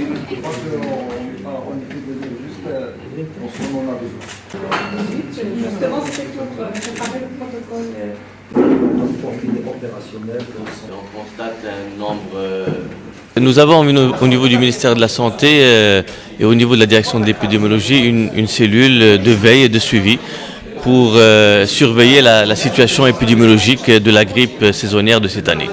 Je crois qu'on était venu juste en ce moment on a besoin. Justement, c'était pour préparer le protocole. Opérationnel. On constate un nombre. Nous avons au niveau du ministère de la Santé et au niveau de la direction de l'épidémiologie une cellule de veille et de suivi pour surveiller la situation épidémiologique de la grippe saisonnière de cette année.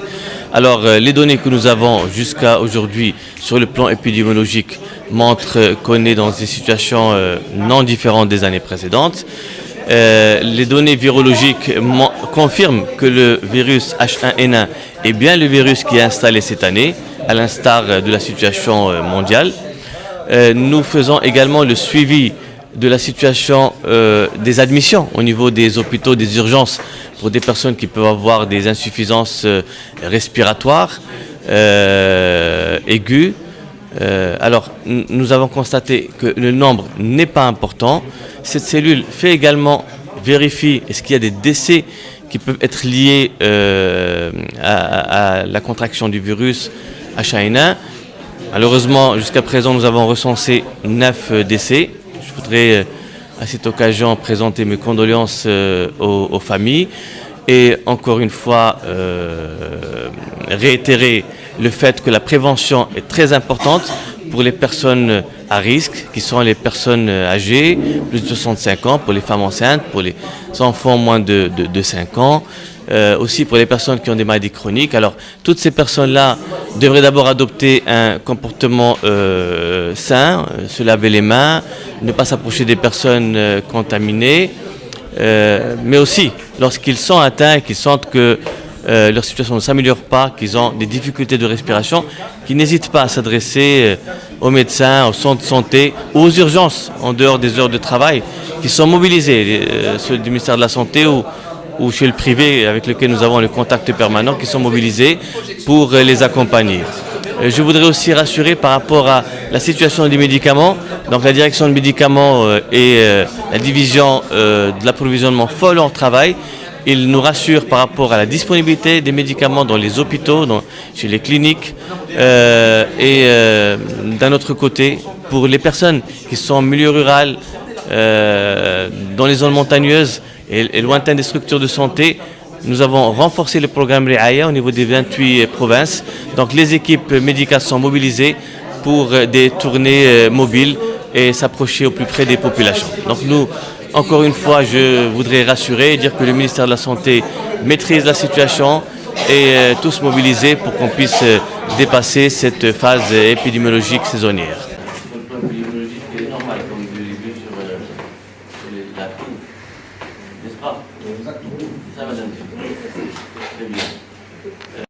Alors, les données que nous avons jusqu'à aujourd'hui sur le plan épidémiologique montrent qu'on est dans des situations non différentes des années précédentes. Les données virologiques confirment que le virus H1N1 est bien le virus qui est installé cette année, à l'instar de la situation mondiale. Nous faisons également le suivi de la situation des admissions au niveau des hôpitaux, des urgences, pour des personnes qui peuvent avoir des insuffisances respiratoires aiguës. Alors, nous avons constaté que le nombre n'est pas important. Cette cellule fait également vérifier est-ce qu'il y a des décès qui peuvent être liés à la contraction du virus H1N1. Malheureusement, jusqu'à présent, nous avons recensé 9 décès. Je voudrais à cette occasion présenter mes condoléances aux familles et encore une fois réitérer le fait que la prévention est très importante pour les personnes à risque, qui sont les personnes âgées, plus de 65 ans, pour les femmes enceintes, pour les enfants moins de 5 ans, aussi pour les personnes qui ont des maladies chroniques. Alors, toutes ces personnes-là devraient d'abord adopter un comportement sain, se laver les mains, ne pas s'approcher des personnes contaminées, mais aussi, lorsqu'ils sont atteints, qu'ils sentent que leur situation ne s'améliore pas, qu'ils ont des difficultés de respiration, qu'ils n'hésitent pas à s'adresser aux médecins, aux centres de santé ou aux urgences en dehors des heures de travail, qui sont mobilisés, ceux du ministère de la Santé ou chez le privé avec lequel nous avons le contact permanent, qui sont mobilisés pour les accompagner. Je voudrais aussi rassurer par rapport à la situation des médicaments. Donc la direction de médicaments et la division de l'approvisionnement font leur travail. Ils nous rassurent par rapport à la disponibilité des médicaments dans les hôpitaux, chez les cliniques. Et d'un autre côté, pour les personnes qui sont en milieu rural, dans les zones montagneuses et lointaines des structures de santé, nous avons renforcé le programme Reaya au niveau des 28 provinces. Donc les équipes médicales sont mobilisées pour des tournées mobiles et s'approcher au plus près des populations. Donc nous, encore une fois, je voudrais rassurer et dire que le ministère de la Santé maîtrise la situation et tous mobilisés pour qu'on puisse dépasser cette phase épidémiologique saisonnière. Le plan épidémiologique est normal, comme vous l'avez vu sur la tour, n'est-ce pas? Exactement. Ça, madame. Très bien.